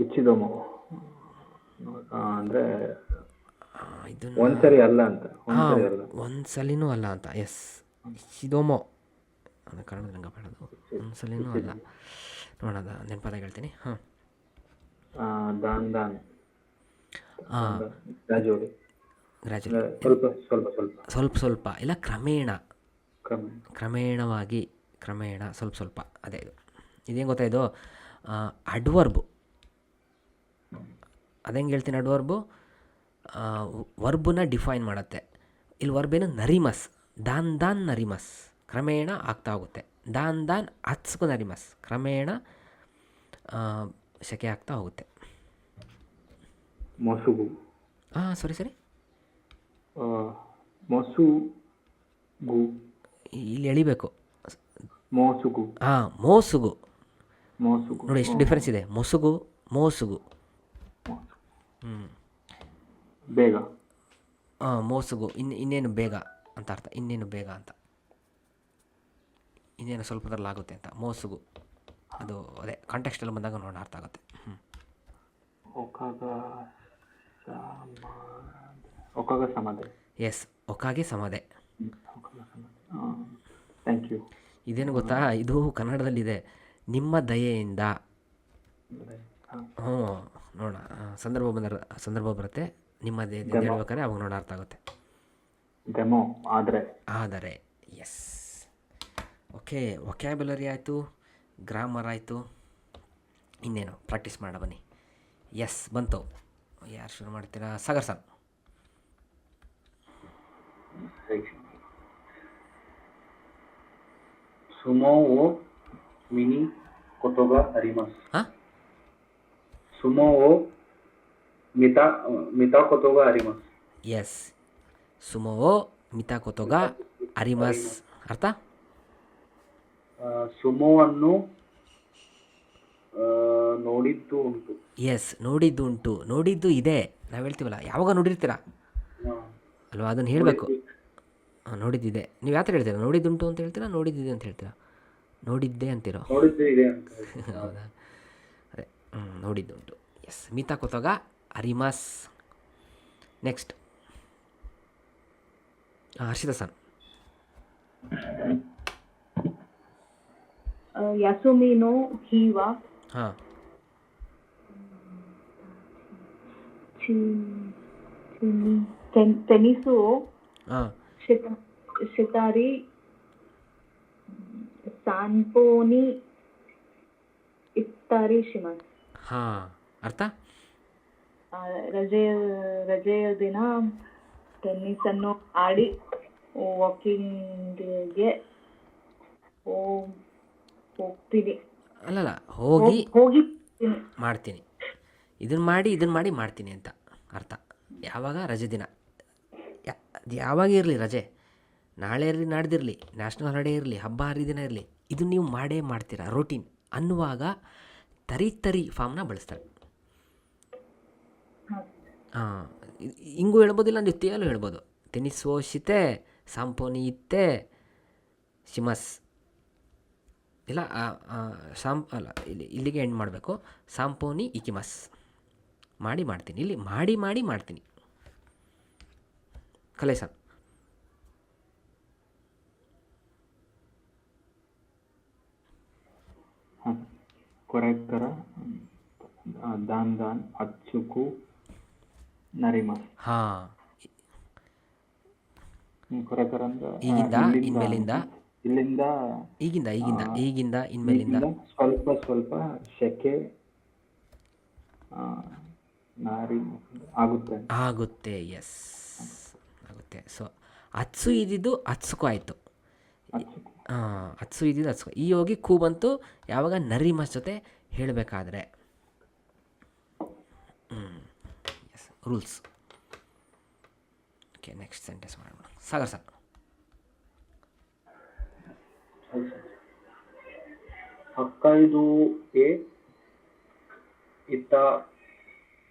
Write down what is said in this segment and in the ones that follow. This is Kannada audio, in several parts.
ಇಚ್ಚಿದೋಮೋ ಅಂದರೆ ಇದನ್ನು ಒಂದ್ಸರಿ ಅಲ್ಲ ಅಂತ, ಹಾಂ ಒಂದ್ಸರಿ ಅಲ್ಲ. ಒಂದು ಸಲಿನೂ ಅಲ್ಲ ಅಂತ. ಎಸ್, ಶಿದೋಮೋ ಅದು ಕನ್ನಡ ನಂಗೆ ಬೇಡದು. ಒಂದು ಸಲಿನೂ ಅಲ್ಲ. ನೋಡೋಣ ನೆನಪಾದಾಗ ಹೇಳ್ತೀನಿ. ಹಾಂ ದಾನ್ ದಾನ್ ಹಾಂ ಗ್ರಾಜುವಲಿ, ಗ್ರ್ಯಾಜುಲಿ, ಸ್ವಲ್ಪ ಸ್ವಲ್ಪ ಸ್ವಲ್ಪ ಸ್ವಲ್ಪ ಸ್ವಲ್ಪ ಇಲ್ಲ ಕ್ರಮೇಣ, ಕ್ರಮ. ಕ್ರಮೇಣವಾಗಿ, ಕ್ರಮೇಣ, ಸ್ವಲ್ಪ ಸ್ವಲ್ಪ. ಅದೇ ಇದು ಇದೇನು ಗೊತ್ತಾ, ಇದು ಅಡ್ವರ್ಬು. ಅದೇಂಗೆ ಹೇಳ್ತೀನಿ, ಅಡ್ವರ್ಬು ವರ್ಬನ್ನ ಡಿಫೈನ್ ಮಾಡುತ್ತೆ. ಇಲ್ಲಿ ವರ್ಬೇನು ನರಿಮಸ್, ದಾನ್ ದಾನ್ ನರಿಮಸ್, ಕ್ರಮೇಣ ಆಗ್ತಾ ಹೋಗುತ್ತೆ. ದಾನ್ ದಾನ್ ಹತ್ಸ್ಕು ನರಿಮಸ್, ಕ್ರಮೇಣ ಶಕೆ ಆಗ್ತಾ ಹೋಗುತ್ತೆ. ಮೊಸುಗು, ಹಾಂ ಸರಿ ಮೊಸುಗು, ಇಲ್ಲಿ ಎಳಿಬೇಕು. ಮೋಸುಗು, ಹಾಂ ಮೋಸುಗು. ಮೋಸುಗು ನೋಡಿ ಎಷ್ಟು ಡಿಫ್ರೆನ್ಸ್ ಇದೆ, ಮೊಸುಗು ಮೋಸುಗು. ಬೇಗ, ಮೋಸುಗು ಇನ್ನೇನು ಬೇಗ ಅಂತ ಅರ್ಥ. ಇನ್ನೇನು ಬೇಗ ಅಂತ, ಇನ್ನೇನು ಸ್ವಲ್ಪದಲ್ಲಾಗುತ್ತೆ ಅಂತ. ಮೋಸುಗು ಅದು ಅದೇ ಕಾಂಟೆಕ್ಸ್ಟಲ್ಲಿ ಬಂದಾಗ ನೋಡಿ ಅರ್ಥ ಆಗುತ್ತೆ. ಒಕ್ಕಾಗ ಸಮಾಧಿ. ಎಸ್, ಒಕ್ಕಾಗೆ ಸಮಾಧೆ. Thank you. ಇದೇನು ಗೊತ್ತಾ, ಇದು ಕನ್ನಡದಲ್ಲಿದೆ. ನಿಮ್ಮ ದಯೆಯಿಂದ. ಹ್ಞೂ ನೋಡೋಣ, ಸಂದರ್ಭ ಬರುತ್ತೆ. ನಿಮ್ಮ ದಯೆಯಿಂದ ಹೇಳ್ಬೇಕಾದ್ರೆ ಅವಾಗ ನೋಡಿ ಅರ್ಥ ಆಗುತ್ತೆ. ಡೆಮೋ ಆದರೆ ಎಸ್. ಓಕೆ, ವೊಕ್ಯಾಬ್ಯುಲರಿ ಆಯಿತು, ಗ್ರಾಮರ್ ಆಯಿತು. ಇನ್ನೇನು ಪ್ರಾಕ್ಟೀಸ್ ಮಾಡೋಣ ಬನ್ನಿ. ಎಸ್ ಬಂತು. ಯಾರು ಶುರು ಮಾಡ್ತೀರಾ? ಸಾಗರ್ ಸರ್. ಸುಮೋ ಓ ಮಿನಿ ಕೊತೋಗ ಅರಿಮಸ್. ಹಾಂ, ಸುಮೋ ಓ ಮಿತಾ ಕೊತೋಗ ಅರಿಮಸ್. ಎಸ್, ಸುಮೋ ಮಿತಾ ಕೊತೋಗ ಅರಿಮಸ್. ಅರ್ಥ? ಸುಮೋವನ್ನು ನೋಡಿದ್ದು ಉಂಟು. ಎಸ್, ನೋಡಿದ್ದು ಉಂಟು, ನೋಡಿದ್ದು ಇದೆ. ನಾವು ಹೇಳ್ತೀವಲ್ಲ, ಯಾವಾಗ ನೋಡಿರ್ತೀರಾ ಅಲ್ವಾ, ಅದನ್ನು ಹೇಳಬೇಕು. ನೋಡಿದ್ದಿದೆ. ನೀವು ಯಾವ ಥರ ಹೇಳ್ತೀರಾ? ನೋಡಿದ್ದುಂಟು ಅಂತ ಹೇಳ್ತೀರಾ, ನೋಡಿದ್ದಿದೆ ಅಂತ ಹೇಳ್ತೀರಾ? ನೋಡಿದ್ದೆ ಅಂತೀರೋ? ಹೌದಾ? ಅದೇ, ನೋಡಿದ್ದುಂಟು. ಎಸ್, ಮಿತಾ ಕೊತೋಗ ಅರಿಮಸ್. Next Harshita sir. ಯಾಸುಮಿ ನೋ ಹೀವಾ. ಹಾಂ, ತೆನಿಸು ಹಾಂ, ಶಿತಾರಿ ಸಾನ್ಪೋನಿ ಇತ್ತಾರಿ ಶಿಮಸ್. ಹಾಂ, ಅರ್ಥ? ರಜೆಯ ದಿನ ಟೆನ್ನಿಸನ್ನು ಆಡಿ ವಾಕಿಂಗ್ಗೆ ಹೋಗ್ತೀನಿ. ಅಲ್ಲಲ್ಲ, ಹೋಗಿ ಮಾಡ್ತೀನಿ. ಇದನ್ನು ಮಾಡಿ ಮಾಡ್ತೀನಿ ಅಂತ ಅರ್ಥ. ಯಾವಾಗ? ರಜೆ ದಿನ. ಅದು ಯಾವಾಗ ಇರಲಿ ರಜೆ, ನಾಳೆ ಇರಲಿ, ನಾಡ್ದಿರಲಿ, ನ್ಯಾಷನಲ್ ಹಾಲಿಡೇ ಇರಲಿ, ಹಬ್ಬ ಹರಿದಿನ ಇರಲಿ, ಇದು ನೀವು ಮಾಡೇ ಮಾಡ್ತೀರಾ ರೋಟೀನ್ ಅನ್ನುವಾಗ ತರಿ ಫಾರ್ಮ್ನ ಬಳಸ್ತಾರೆ. ಹಾಂ, ಹಿಂಗೂ ಹೇಳ್ಬೋದಿಲ್ಲ, ನಿತ್ಯಲ್ಲೂ ಹೇಳ್ಬೋದು. ತೆನಿಸೋಶಿತೆ ಸಾಂಪೋನಿಯಿತ್ತೆ ಶಿಮಸ್. ಇಲ್ಲ ಅಲ್ಲ, ಇಲ್ಲಿಗೆ ಎಂಡ್ ಮಾಡಬೇಕು. ಸಾಂಪೋನಿ ಇಕಿಮಸ್, ಮಾಡ್ತೀನಿ. ಇಲ್ಲಿ ಮಾಡಿ ಮಾಡ್ತೀನಿ. ಕಲೆ ಸರ್. ಕೊರೆಕರ ದಾನ್ ದಾನ್ ಅಚ್ಚುಕು ನರಿಮಸ್. ಹಾಂ, ಕೊರೆಕರ ಅಂದ್ರೆ ಈಗಿಂದ ಇನ್ಮೇಲಿಂದ, ಈಗಿಂದ ಇನ್ಮೇಲಿಂದ ಸ್ವಲ್ಪ ಶೆಕೆ ನಾರಿ ಆಗುತ್ತೆ. ಎಸ್, ಆಗುತ್ತೆ. ಸೊ ಹತ್ಸು ಇದ್ದಿದ್ದು ಹತ್ಸುಕು ಆಯಿತು. ಹತ್ಸು ಇದ್ದಿದ್ದು ಹತ್ಸುಕು. ಈ ಹೋಗಿ ಕೂ ಬಂತು ಯಾವಾಗ? ನರಿಮಸ್ ಜೊತೆ ಹೇಳಬೇಕಾದ್ರೆ. Yes, rules. Okay, next sentence ಮಾಡೋಣ. ಸಾಗರ್ ಸರ್. ಹಕ್ಕೈದುಗೆ ಇತ್ತ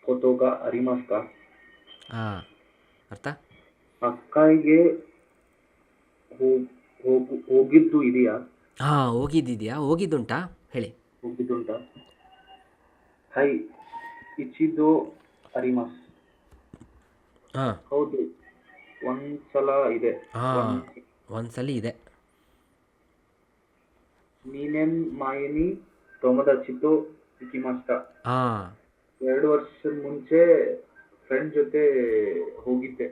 ಕೊತೋಗ ಅರಿಮಸ್ಕ. ಹಾಂ, ಅರ್ಥ? ಹಕ್ಕೈಗೆ ಹೋಗಿದ್ದು ಇದೆಯಾ? ಹಾಂ, ಹೋಗಿದ್ದಿದೆಯಾ? ಹೋಗಿದ್ದುಂಟಾ ಹೇಳಿ. ಹೋಗಿದ್ದುಂಟಾ? ಹೈ ಇಚಿದೋ ಅರಿಮಸ್. ಹಾಂ ಹೌದು, ಒಂದ್ಸಲ ಇದೆ. ಹಾಂ ಒಂದ್ಸಲ ಇದೆ. ನೀನೆನ್ ಮಾಯನಿ ತೊಮದಾಚಿತೋ ಇಕಿಮಾಸ್ಟ. ಹಾಂ 2 ವರ್ಷದ ಮುಂಚೆ ಫ್ರೆಂಡ್ ಜೊತೆ ಹೋಗಿದ್ದೆ.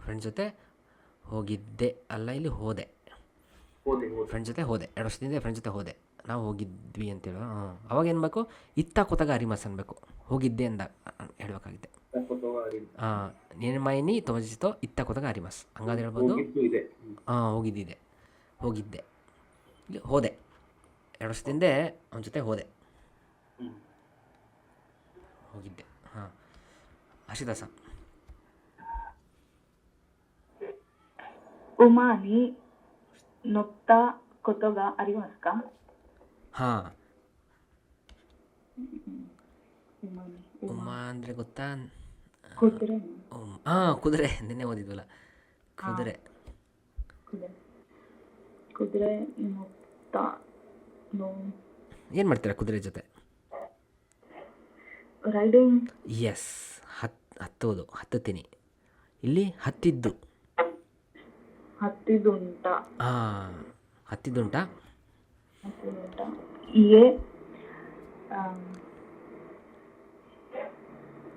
ಫ್ರೆಂಡ್ ಜೊತೆ ಹೋಗಿದ್ದೆ ಅಲ್ಲ, ಇಲ್ಲಿ ಹೋದೆ. ಹೋದೆ ಹೋದೆ ಫ್ರೆಂಡ್ ಜೊತೆ ಹೋದೆ, 2 ವರ್ಷದಿಂದ ಫ್ರೆಂಡ್ ಜೊತೆ ಹೋದೆ, ನಾವು ಹೋಗಿದ್ವಿ ಅಂತೇಳಿ. ಅವಾಗ ಏನು ಬೇಕು, ಇತ್ತ ಕೂತಾಗ ಅರಿಮಸ್ ಅನ್ಬೇಕು. ಹೋಗಿದ್ದೆ ಅಂದ ಹೇಳ್ಬೇಕಾಗಿದ್ದೆ. ತಪ್ಪತ್ತೋಗ ಅರಿಮ. ನೇನು ಮೈನಿ ತೊಮಜಿತೋ ಇತ್ತ ಕೂತಾಗ ಅರಿಮಸ್ ಹಂಗಾದ್ರೆ ಹೇಳ್ಬೋದು. ಹೋಗಿದ್ದು ಇದೆ. ಹೋಗಿದ್ದಿದೆ, ಹೋಗಿದ್ದೆ, ಇಲ್ಲಿ ಹೋದೆ, 2 ವರ್ಷದಿಂದ ಅವನ ಜೊತೆ ಹೋದೆ, ಹೋಗಿದ್ದೆ. ಹರ್ಷಿದಾಸ. ಉಮಾನಿ ನೊತ್ತ ಕೊತೊಗ ಅರಿಮಸ್ಕ. ಹಾಂ ಉಮಾನಿ ಉಮಾ ಅಂದರೆ ಗೊತ್ತಾ? ಕುದುರೆ. ಕುದುರೆ, ನಿನ್ನೆ ಓದಿದ್ವಲ್ಲ, ಕುದುರೆ. ಕುದುರೆ ಕುದುರೆ ನೊತ್ತ ನೋ ಏನು ಮಾಡ್ತೀರಾ ಕುದುರೆ ಜೊತೆ? ರೈಡಿಂಗ್. ಎಸ್, ಹತ್ತೋದು, ಹತ್ತುತ್ತೀನಿ. ಇಲ್ಲಿ ಹತ್ತಿದ್ದು. ಹತ್ತಿದುಂಟ. ಹತ್ತಿದ್ದುಂಟಾ? ಹತ್ತಿದುಂಟ. ಇಯೆ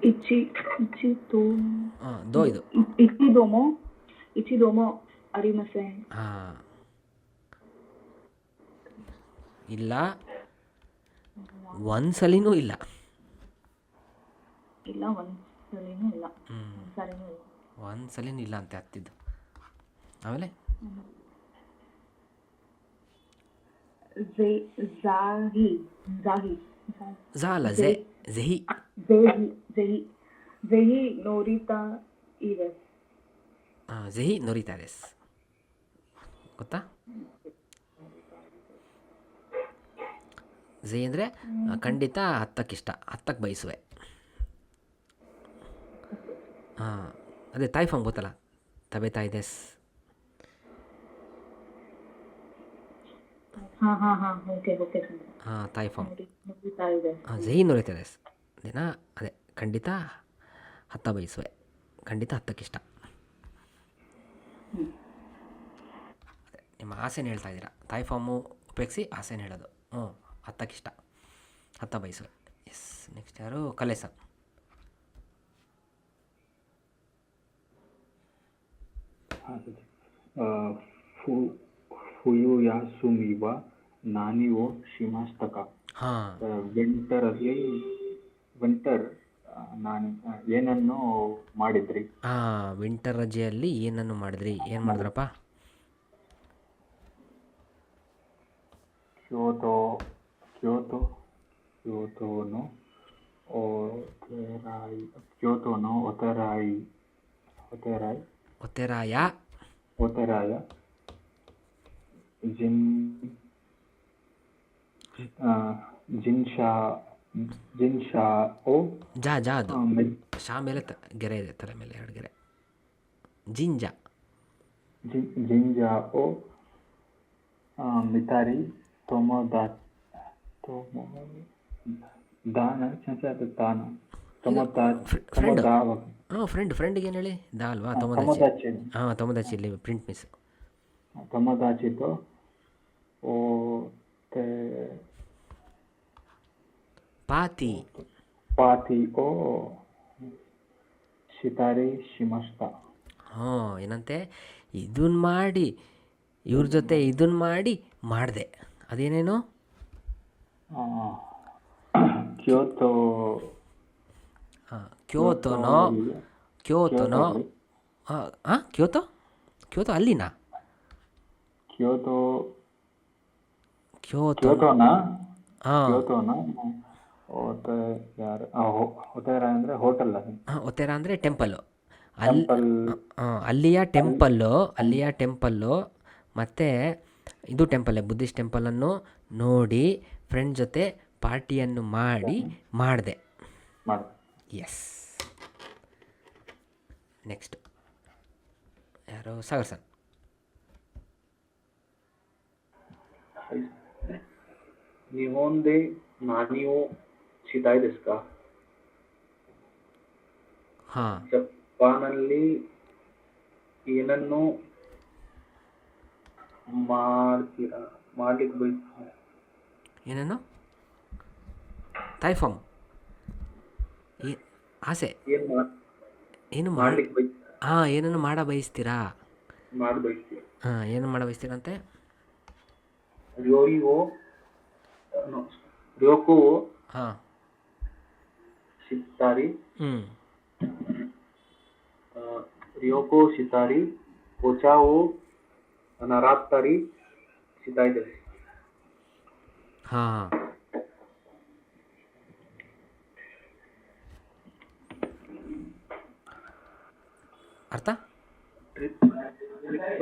ಇಚಿ ಇಚಿತೋ ದೋ ಇದು. ಇಚಿದೋಮೋ ಇಚಿದೋಮೋ ಅರಿಮಸೆ. ಇಲ್ಲ, ಒಂದ್ಸಲಿನೂ ಇಲ್ಲ. ಇಲ್ಲ, ಒಂದ್ಸಲಿನೂ ಇಲ್ಲ. ಒಂದ್ಸಲಿನೂ ಇಲ್ಲ. ಒಂದ್ಸಲಿನೂ ಇಲ್ಲ ಅಂತೆ ಹತ್ತಿದ್ದು. ಆಮೇಲೆ ಝಾಹಿ ಝಾಹಿ ಝಾಲ ಝೆಹಿ ಝೆಹಿ ಝೆಹಿ ನೋರಿತಾ ಇವೆ. ಝೆಹಿ ನೋರಿತಾ ಇವೆಸ್ ಗೊತ್ತಾ? ಝೆಹಿ ಅಂದರೆ ಖಂಡಿತ ಹತ್ತಕ್ಕಿಷ್ಟ, ಹತ್ತಕ್ಕೆ ಬಯಸುವೆ. ಅದೇ ತಾಯಿ ಫಾರ್ಮ್ ಗೊತ್ತಲ್ಲ, ತಬೇತಾ ಇದೆಸ್. ತಾಯಿ ಫಾರ್ಮ್. ಝೆಹಿ ನೋರಿತಾ ಇದೆಸ್ ದಿನ ಅದೇ ಖಂಡಿತ ಹತ್ತ ಬಯಸುವೆ, ಖಂಡಿತ ಹತ್ತಕ್ಕಿಷ್ಟ. ಅದೇ ನಿಮ್ಮ ಆಸೆನ ಹೇಳ್ತಾ ಇದ್ದೀರಾ, ತಾಯಿ ಫಾರ್ಮು ಉಪಯೋಗಿಸಿ ಆಸೆನ ಹೇಳೋದು. ಹತ್ತಕ್ಕಿಷ್ಟ, ಹತ್ತ ಬಯಸುವೆ. ಎಸ್. ನೆಕ್ಸ್ಟ್ ಯಾರು? ಕಲೇಸ. ಫುಯುಯಾಸುಮಿವ ನಾನಿ ಓ ಶಿಮಾಸ್ತಕ. ವಿಂಟರ್ ನಾನು ಏನನ್ನು ಮಾಡಿದ್ರಿ? ವಿಂಟರ್ ರಜೆಯಲ್ಲಿ ಏನನ್ನು ಮಾಡಿದ್ರಿ? ಏನು ಮಾಡಿದ್ರಪ್ಪ? ಕ್ಯೋತೋನೋ ಒತೆರಾಯ ಜಿನ್ಶಾ ಓ ಜಾ ಅದು ಶಾ ಮೇಲೆ ಗೆರೆ ಇದೆ, ತಲೆ ಮೇಲೆ 2 ಗೆರೆ. ಜಿಂಜಾ ಓ ಮಿತಾರಿ ಫ್ರೆಂಡ್ಗೆ ಏನು ಹೇಳಿ? ದಾ ಅಲ್ವಾ? ತೊಮದಾಚಿ ಇಲ್ಲಿ ಪ್ರಿಂಟ್ ಮಿಸ್. ತೊಮದಾಚಿತೋ ಓ ಪಾತಿ ಓ ಶಿತಾರಿ ಶಿಮಸ್ತ. ಏನಂತೆ? ಇದನ್ನ ಮಾಡಿ, ಇವ್ರ ಜೊತೆ ಇದನ್ನ ಮಾಡಿದೆ. ಅದೇನೇನು? ಕ್ಯೋತೋನೋ ಅಲ್ಲಿನಾ? ಕ್ಯೋತೋನಾ ಒತೆರಾ ಅಂದರೆ ಟೆಂಪಲ್ಲು. ಅಲ್ಲಿಯ ಟೆಂಪಲ್ಲು ಮತ್ತು ಇದು ಟೆಂಪಲ್ಲೇ, ಬುದ್ಧಿಸ್ಟ್ ಟೆಂಪಲನ್ನು ನೋಡಿ ಫ್ರೆಂಡ್ ಜೊತೆ ಪಾರ್ಟಿಯನ್ನು ಮಾಡಿದೆ. ಎಸ್. ನೆಕ್ಸ್ಟ್ ಯಾರು? ಸಾಗರ್ ಸರ್. ನಿಹೋಂದೆ ನಾನಿಯೋ ಶಿತಾಯಿ desu ka? ಹಾಂ, ಜಪಾನಲ್ಲಿ ಏನನ್ನು ಮಾಡ್ತೀರಾ ಮಾಡ್ಲಿಕ್ಕೆ ಬಯಸ್ತೀರಾ? ಏನೇನು ತಾಯ್ಫಾಮ್ ಆಸೆ ಏನ್ ಏನು ಮಾಡ್ಲಿಕ್ಕೆ ಬಯಸ್ತೀರಾ? ಹಾಂ, ಏನನ್ನು ಮಾಡ ಬಯಸ್ತೀರಾ? ಮಾಡಿ ಬಯಸ್ತೀರಾ? ಹಾಂ, ಏನು ಮಾಡ ಬಯಸ್ತೀರಂತೆ? ರ್ಯೋಯಿವೋ ರ್ಯೋಕೋ ಹಾಂ, ಶಿತಾರಿ ಹ್ಞೂ, ರ್ಯೋಕೋ ಶಿತಾರಿ ಒಚಾವೋ ನರಾತ್ತರಿ ಶಿತಾಯಿ desu. ಹಾಂ. ಅರ್ಥ? ಟ್ರಿಪ್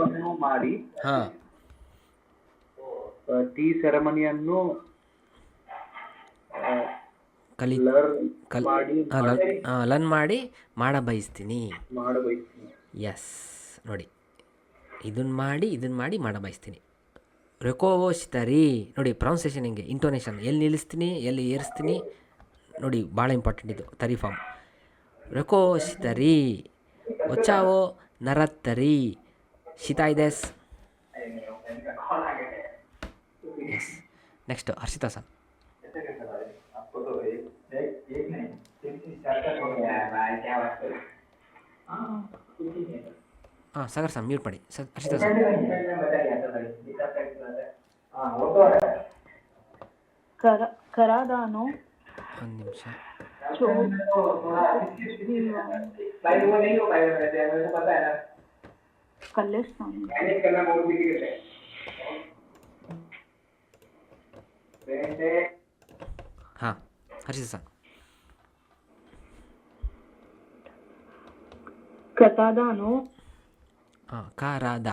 ಅನ್ನು ಮಾಡಿ ಹಾಂ, ಟೀ ಸೆರೆಮನಿಯನ್ನು ಕಲಿ ಲರ್ನ್ ಮಾಡಿ ಲರ್ನ್ ಮಾಡಿ ಮಾಡ ಬಯಸ್ತೀನಿ. ಮಾಡಬಯಸ್ತೀನಿ. ಎಸ್, ನೋಡಿ, ಇದನ್ನು ಮಾಡಿ ಮಾಡ ಬಯಸ್ತೀನಿ. ರೆಕೋವೋ ಶಿತಾರಿ, ನೋಡಿ ಪ್ರೊನೌನ್ಸಿಯೇಷನ್ ಹಿಂಗೆ, ಇಂಟೋನೇಷನ್ ಎಲ್ಲಿ ನಿಲ್ಲಿಸ್ತೀನಿ, ಎಲ್ಲಿ ಏರಿಸ್ತೀನಿ, ನೋಡಿ ಭಾಳ ಇಂಪಾರ್ಟೆಂಟ್ ಇದು. ತರಿ ಫಾರ್ಮ್ ರೆಕೋ ಶಿತಾರಿ ಒಚಾವೋ ನರತ್ತರಿ ಶಿತಾಯಿ desu. Yes. Next Harshita sir. ಹಾಂ, ಸಾಗರ್ ಸರ್ ಮ್ಯೂಟ್ ಮಾಡಿ. ಹರ್ಷಿತಾ ಸರ್. ಕರಾದಾನೋ ಒಂದು ನಿಮಿಷ. ಕಲ್ಲೆಸ್ತಾನೆ ಹಾಂ, ಹರ್ಷಿತಾ ಸರ್. ಕತಾದಾನೋ ಹಾಂ, ಕರದ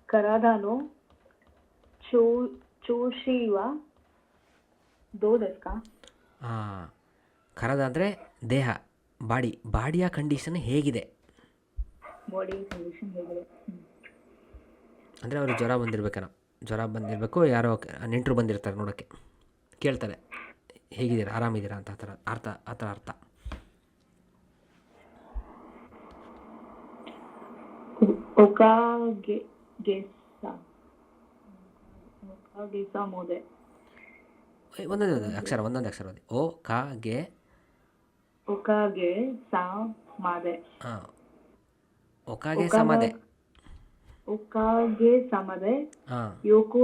ಕರಾದಾನೋ ಚೋಶಿವ ದೋ desu ka? ಹಾಂ, ಕರದ ಅಂದರೆ ದೇಹ, ಬಾಡಿಯ ಕಂಡೀಷನ್ ಹೇಗಿದೆ, ಬಾಡಿ ಕಂಡೀಷನ್ ಹೇಗಿದೆ? ಅಂದರೆ ಅವ್ರಿಗೆ ಜ್ವರ ಬಂದಿರಬೇಕು, ಯಾರೋ ನೆಂಟರು ಬಂದಿರ್ತಾರೆ ನೋಡೋಕ್ಕೆ, ಕೇಳ್ತಾರೆ ಹೇಗಿದ್ದೀರಾ, ಆರಾಮಿದ್ದೀರಾ ಅಂತ, ಆ ಥರ ಅರ್ಥ. ಒಕಾಗೆಸ ಮೋದೆ ಒಂದೊಂದು ಅಕ್ಷರ ಓದಿ. ಒಕಾಗೆ ಸಾ ಮಾದೆ. ಹಾಂ, ಒಕಾಗೆ ಸಮದೆ. ಒಕಾಗೆ ಸಮದೆ ಹಾಂ, ಯೋಕು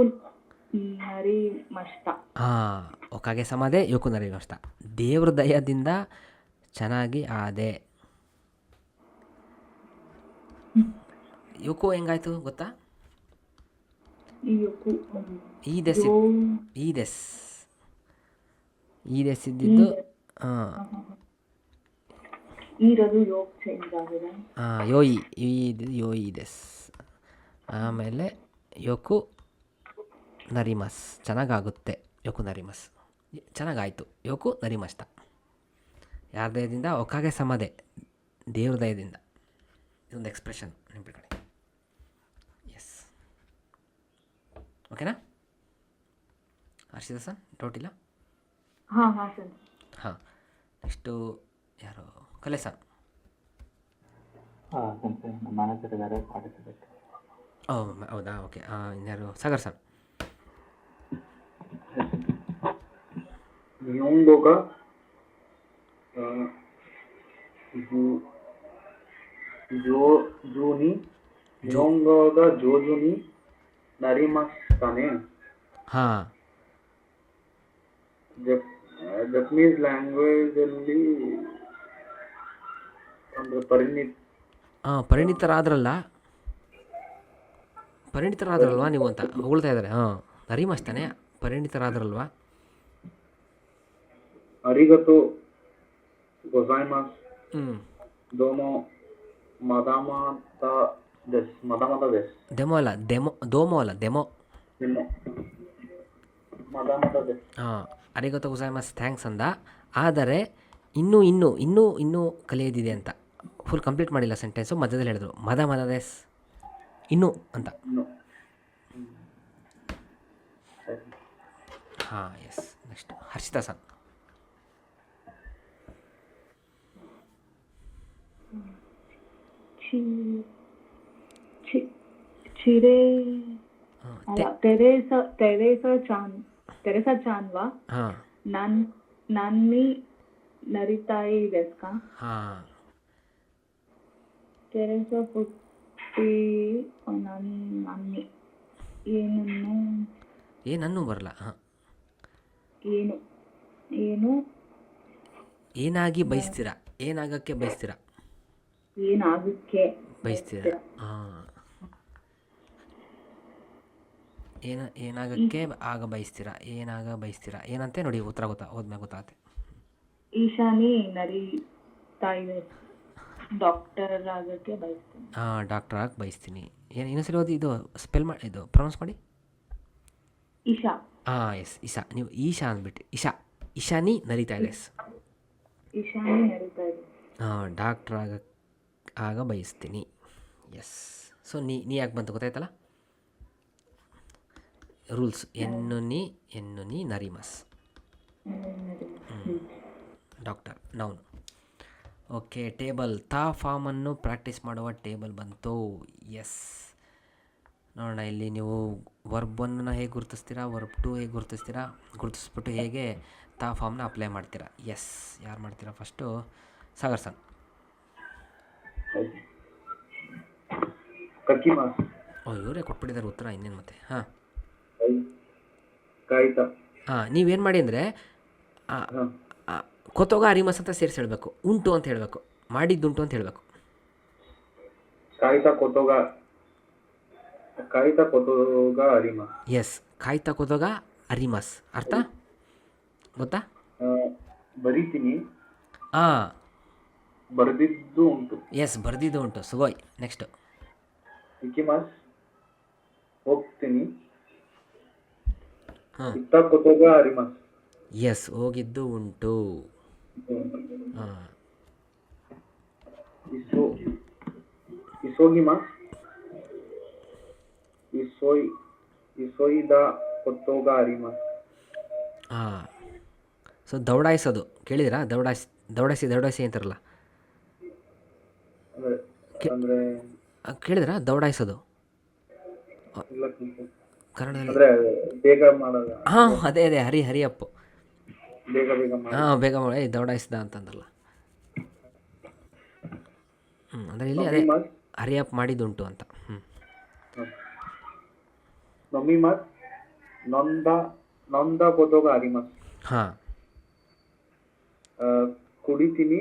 ನರಿಮಷ್ಟ. ಹಾಂ, ಒಕಾಗೆ ಸಮದೆ ಯೋಕು ನರಿಮಷ್ಟ. ದೇವ್ರ ದಯದಿಂದ ಚೆನ್ನಾಗಿ ಆದೆ. ಯೋಕು ಹೆಂಗಾಯ್ತು ಗೊತ್ತಾ? ಈ ದೆಸ್ ಇದ್ದಿದ್ದು ಯೋಯಿ ದೆಸ್. ಆಮೇಲೆ ಯೋಕು ನರಿಮಸ್, ಚೆನ್ನಾಗಾಗುತ್ತೆ. ಯೋಕು ನರಿಮಸ್ ಚೆನ್ನಾಗಾಯಿತು. ಯೋಕು ನರಿಮಷ್ಟ ಯಾರ ದಯದಿಂದ? ಒಕ್ಕಾಗೆ ಸಮದೆ, ದೇವ್ರ ದಯದಿಂದ. ಇದೊಂದು ಎಕ್ಸ್ಪ್ರೆಷನ್ ನೆನಪಿಟ್ಕೊಳ್ಳಿ. ಎಸ್, ಓಕೆನಾ ಹರ್ಷಿತಾ ಸರ್? ಡೌಟ್ ಇಲ್ಲ? ಹಾಂ ಸರ್. ಹಾಂ, ನೆಕ್ಸ್ಟು ಯಾರು? ಕಲೆ ಸರ್. ನಮ್ಮ ಮ್ಯಾನೇಜರ್ ಇದ್ದಾರೆ, ಪಾರ್ಟಿಸಿಪೇಟ್. ಹೌದಾ? ಓಕೆ. ಇನ್ಯಾರು? ಸಾಗರ್ ಸರ್. ನಿಯೋಂಗೋಗ ಜೋಜುನಿ ನರಿಮಸ್ತಾನೆ. ಹಾಂ, ಜಪನೀಸ್ ಲ್ಯಾಂಗ್ವೇಜ್ ಅಲ್ಲಿ ಅಂದ್ರೆ ಪರಿಣಿತರಾದ್ರಲ್ವಾ ನೀವು ಅಂತ ಹೊಗಳ್ತಾ ಇದ್ದಾರೆ. ಹಾಂ, ನರಿಮಸ್ತಾನೆ ಪರಿಣಿತರಾದ್ರಲ್ವಾ? ಅರಿಗತೋ ಗೊಜಾಯ್ಮಾಸ್. ದೋಮೋ ಅಲ್ಲ, ದೆಮೋ. ಹಾಂ, ಅರಿಗತೋ ಗೊಜಾಯ್ಮಾಸ್ ಥ್ಯಾಂಕ್ಸ್ ಅಂದ. ಆದರೆ ಇನ್ನೂ ಕಲಿಯೋದಿದೆ ಅಂತ ಫುಲ್ ಕಂಪ್ಲೀಟ್ ಮಾಡಿಲ್ಲ ಸೆಂಟೆನ್ಸು. ಮಧ್ಯದಲ್ಲಿ ಹೇಳಿದ್ರು ಮದ ದೆಸ್ ಇನ್ನೂ ಅಂತ. ಹಾಂ, ಎಸ್. ನೆಕ್ಸ್ಟ್ ಹರ್ಷಿತಾ ಸನ್. ಚಿ ಚಿ ಚಿರೆ ಅಲ್ಲ ತೆರೆಸಾ ಚಾನ್ವಾ ಹಾಂ ನನ್ನಿ ನರಿತಾಯಿ ಡೆಸ್ಕಾ ಹಾಂ ತೆರೆಸಾ ಪುಟ್ಟಿ ನನ್ನಿ ಏನನ್ನು ಏನನ್ನೂ ಬರಲ್ಲ. ಹಾಂ ಏನು ಏನು ಏನಾಗಿ ಬಯಸ್ತೀರಾ, ಏನಾಗಕ್ಕೆ ಬಯಸ್ತೀರಾ, ಏನಾಗಕ್ಕೆ ಬಯಸ್ತೀರಾ. ಹಾಂ ಏನಾಗಕ್ಕೆ ಆಗ ಬಯಸ್ತೀರಾ, ಏನಾಗ ಬಯಸ್ತೀರಾ, ಏನಂತೆ ನೋಡಿ ಉತ್ತರ ಹೋದ್ಮೇಲೆ ಗೊತ್ತಾಗುತ್ತೆ. ಈಶಾನಿ ನರಿತಾ ಇದೆ, ಡಾಕ್ಟರ್ ಆಗಕ್ಕೆ ಬಯಸ್ತೀನಿ. ಹಾಂ ಡಾಕ್ಟರ್ ಆಗಿ ಬಯಸ್ತೀನಿ. ಇನ್ನೊಂದ್ಸರಿ ಓದಿ, ಇದು ಸ್ಪೆಲ್ ಮಾಡಿ, ಇದು ಪ್ರೊನೌನ್ಸ್ ಮಾಡಿ. ಈಶಾ. ಹಾಂ ಎಸ್ ಇಶಾ. ನೀವು ಈಶಾ ಅಂದ್ಬಿಟ್ಟು ಇಶಾನಿ ನರಿತಾ ಇದೆ. ಈಶಾನಿ ನರಿತಾ ಇದೆ. ಹಾಂ ಡಾಕ್ಟ್ರ್ ಆಗ ಬಯಸ್ತೀನಿ. ಎಸ್. ಸೊ ನೀ ಯಾಕೆ ಬಂತು ಗೊತ್ತಾಯ್ತಲ್ಲ. ರೂಲ್ಸ್ ಎನ್ನು ನೀ ನರಿಮಸ್ ಡಾಕ್ಟರ್ ನೌನ್. ಓಕೆ, ಟೇಬಲ್ ತಾ ಫಾರ್ಮನ್ನು ಪ್ರಾಕ್ಟೀಸ್ ಮಾಡುವ ಟೇಬಲ್ ಬಂತು. ಎಸ್, ನೋಡೋಣ ಇಲ್ಲಿ ನೀವು ವರ್ಬನ್ನು ಹೇಗೆ ಗುರುತಿಸ್ತೀರಾ, ವರ್ಬ್ ಟು ಹೇಗೆ ಗುರುತಿಸ್ತೀರಾ, ಗುರುತಿಸ್ಬಿಟ್ಟು ಹೇಗೆ ತಾ ಫಾರ್ಮ್ನ ಅಪ್ಲೈ ಮಾಡ್ತೀರಾ. ಎಸ್, ಯಾರು ಮಾಡ್ತೀರಾ ಫಸ್ಟು? ಸಾಗರ್ ಸನ್. ಇವರೇ ಕೊಟ್ಬಿಟ್ಟಿದ್ದಾರೆ ಉತ್ತರ, ಇನ್ನೇನು ಮತ್ತೆ. ಹಾಂ ಹಾಂ ನೀವೇನು ಮಾಡಿ ಅಂದರೆ ಕೊತ್ತೋಗ ಅರಿಮಸ್ ಅಂತ ಸೇರಿಸಿ ಹೇಳಬೇಕು, ಉಂಟು ಅಂತ ಹೇಳಬೇಕು, ಮಾಡಿದ್ದುಂಟು ಅಂತ ಹೇಳಬೇಕು. ಎಸ್, ಕಾಯ್ತಾ ಕೊತ್ತೋಗ ಅರಿಮಸ್ ಅರ್ಥ ಗೊತ್ತಾ? ಬರೀತೀನಿ, ಹಾಂ ಬರೆದಿದ್ದು ಉಂಟು. ಎಸ್, ಬರೆದಿದ್ದು ಉಂಟು. ಸುಗೋಯ್. ನೆಕ್ಸ್ಟು ಇಕಿಮಾಸ್, ಹೋಗ್ತೀನಿ. ಹಾಂ ಇತ್ತ ಕೊತ್ತೋಗ ಅರಿಮಸ್. ಎಸ್, ಹೋಗಿದ್ದು ಉಂಟು. ಹಾಂ ಇಸೋಗಿಮಾಸ್, ಇಸೋಯಿದ ಕೊತ್ತೋಗ ಅರಿಮಸ್. ಹಾಂ ಸೊ ದೌಡಾಯಿಸೋದು ಕೇಳಿದಿರಾ? ದೌಡಾಯಿಸಿ ಅಂತಾರಲ್ಲ, ಅಂದ್ರೆ ಕೇಳಿದ್ರಾ? ದೌಡಾಯಿಸೋದು ಕನ್ನಡದಲ್ಲಿ. ಬೇಗ ಮಾಡೋದು. ಹಾಂ ಅದೇ ಹರಿಯಪ್ಪು. ಬೇಗ ಹಾಂ ಬೇಗ ಮಾಡಿ ದೌಡಾಯಿಸ್ದ ಅಂತಂದ್ರಲ್ಲ. ಅಂದರೆ ಇಲ್ಲಿ ಅದೇ ಹರಿಯಪ್ ಮಾಡಿದ್ದುಂಟು ಅಂತ. ನೊಮಿಮಸ್, ನೊಂದ ಕೊತ್ತೋಗ ಅರಿಮಸ್. ಹಾಂ ಕುಡಿತೀನಿ,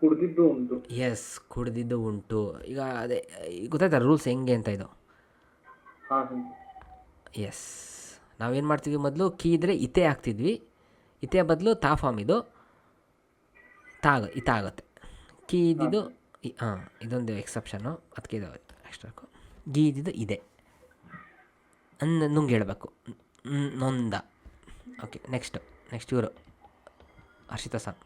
ಕುಡ್ದಿದ್ದು ಉಂಟು. ಎಸ್, ಕುಡ್ದಿದ್ದು ಉಂಟು. ಈಗ ಅದೇ ಗೊತ್ತಾಯ್ತಾ ರೂಲ್ಸ್ ಹೆಂಗೆ ಅಂತ ಇದು? ಎಸ್, ನಾವೇನು ಮಾಡ್ತೀವಿ, ಮೊದಲು ಕೀ ಇದ್ದರೆ ಇತೆ ಹಾಕ್ತಿದ್ವಿ, ಇತೆ ಬದಲು ತಾ ಫಾರ್ಮ್ ಇದು ಇತ ಆಗುತ್ತೆ. ಕೀ ಇದ್ದಿದ್ದು ಹಾಂ, ಇದೊಂದು ಎಕ್ಸೆಪ್ಷನ್ನು, ಅದಕ್ಕೆ ಇದು ಎಕ್ಸ್ಟ್ರಾಕು. ಗೀ ಇದ್ದಿದ್ದು ಇದೆ ನುಂಗೆ ಹೇಳಬೇಕು, ನೊಂದ. ಓಕೆ, ನೆಕ್ಸ್ಟ್ ಇವರು ಹರ್ಷಿತಾ ಸನ್.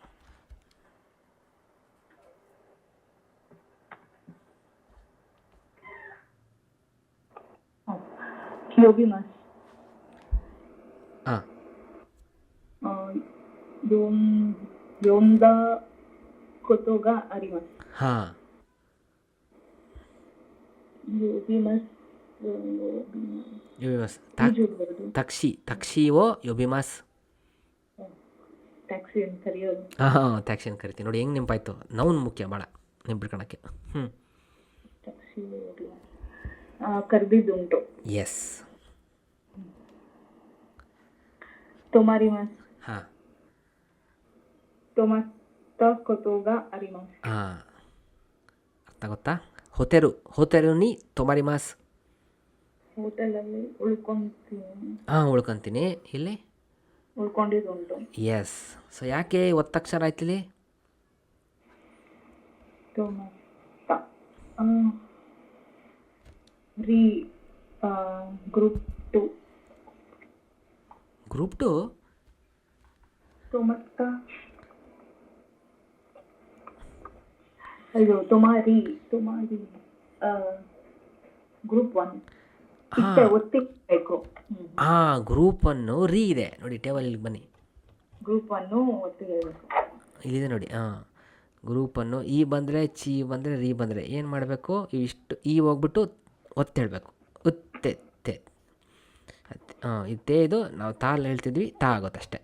ಯೋಗಿಮಾಸ್. ಹಾಂ ಯೋಮ್ದ ಕೊತ್ತೋಗ ಅರಿಮಸ್. ಹಾಂ ಯೋಗಿಮಾಸ್. ತಕ್ಷಿವೋ ಯೋಬಿಮಾಸ್. ಟ್ಯಾಕ್ಸಿ ಅಂತ ಕರೆಯೋದು. ಹಾಂ ಟ್ಯಾಕ್ಸಿ ಅಂತ ಕರಿತೀವಿ ನೋಡಿ, ಹೆಂಗೆ ನೆನಪಾಯ್ತು. ನೌನ್ ಮುಖ್ಯ ಭಾಳ ನೆನ್ಪಿಟ್ಕೊಳಕ್ಕೆ. ಟ್ಯಾಕ್ಸಿ ಕರೆದಿದ್ದುಂಟು. ಎಸ್. ತೊಮಾರಿಮಸ್. ಹಾಂ ತೊಮತ್ತ ಕೊತ್ತೋಗ ಅರಿಮಸ್. ಹಾಂ ಅರ್ಥ ಗೊತ್ತಾ? ಹೋತೆರು ನೀ ತೊಮಾರಿಮಾಸ್. ಹೋಟೆಲಲ್ಲಿ ಉಳ್ಕೊಂತೀನಿ. ಹಾಂ ಉಳ್ಕೊತೀನಿ, ಇಲ್ಲಿ ಉಳ್ಕೊಂಡಿದ್ದುಂಟು. ಎಸ್. ಸೊ ಯಾಕೆ ಒತ್ತಕ್ಷರ ಆಯ್ತು ಇಲ್ಲಿ? ತೊಮತ್ತ ರೀ ಗ್ರೂಪ್ ಟು ತೊಮತ್ತ. ಇದು ತೊಮಾರಿ ಗ್ರೂಪ್ 1. ಇಷ್ಟೇ ಒತ್ತಿಬೇಕು. ಹಾಂ ಗ್ರೂಪನ್ನು ರೀ ಇದೆ ನೋಡಿ ಟೇಬಲಿಗೆ ಬನ್ನಿ, ಗ್ರೂಪ್ ಅನ್ನು ಒತ್ತಿರಬೇಕು. ಇಲ್ಲಿದೆ ನೋಡಿ. ಹಾಂ ಗ್ರೂಪನ್ನು ಈ ಬಂದರೆ ಚಿ ಬಂದರೆ ರೀ ಬಂದರೆ ಏನು ಮಾಡಬೇಕು, ಇವಿಷ್ಟು ಈ ಹೋಗ್ಬಿಟ್ಟು ಒತ್ತೇಳಬೇಕು. ಉತ್ತೆ ತೆ ಹಾಂ ಇದು ತೇ, ಇದು ನಾವು ತಾಲ್ ಹೇಳ್ತಿದ್ವಿ, ತಾ ಆಗುತ್ತಷ್ಟೆ.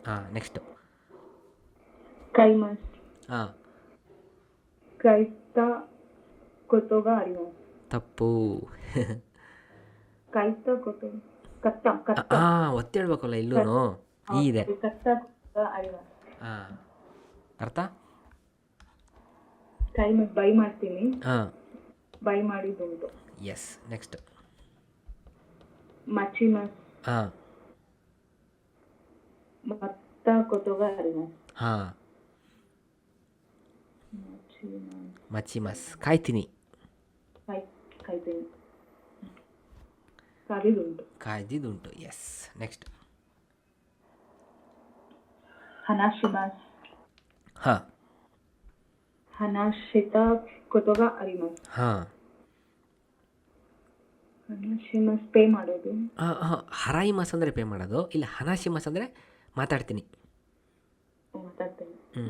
ಹಾಂ ನೆಕ್ಸ್ಟು. ಕೈಮಸ್. ಹಾಂ ಕೈತ ಕೊತ್ತೋಗ ಅರಿಮಸ್. ತಪ್ಪು. ಕೈತ ಕೊತ್ತೋಗ ಕತ್ತ ಕತ್ತ. ಹಾಂ ಒತ್ತೇಳ್ಬೇಕಲ್ಲ ಇಲ್ಲೂ ಈ ಇದೆ. ಕತ್ತ ಕೊತ್ತೋಗ ಅರಿಮಸ್. ಹಾಂ ಅರ್ಥ. ಕೈಮಸ್ ಬೈ ಮಾಡ್ತೀನಿ, ಹಾಂ ಬೈ ಮಾಡಿದ್ದುಂಟು. Yes next. ಮಚಿಮಸ್. ಹಾಂ ಮತ್ತ ಕೊತ್ತೋಗ ಅರಿಮಸ್. ಹಾಂ ಮಚ್ಚಿಮಸ್ ಕಾಯ್ತೀನಿ. ಕಾಯ್ತೀನಿ, ಕಾದಿದುಂಟು. ಕಾಯ್ದಿದ್ದುಂಟು. S next. ಹನಾಶಿಮಸ್. ಹಾಂ ಹನಾಶಿತ ಕೊತ್ತೋಗ ಅರಿಮಸ್. ಹಾಂ ಹನಾಶಿಮಸ್ ಪೇ ಮಾಡೋದು. ಹಾಂ ಹಾಂ ಹರಾಯಿಮಸ್ ಅಂದರೆ ಪೇ ಮಾಡೋದು, ಇಲ್ಲ ಹನಾಶಿಮಸ್ ಅಂದರೆ ಮಾತಾಡ್ತೀನಿ.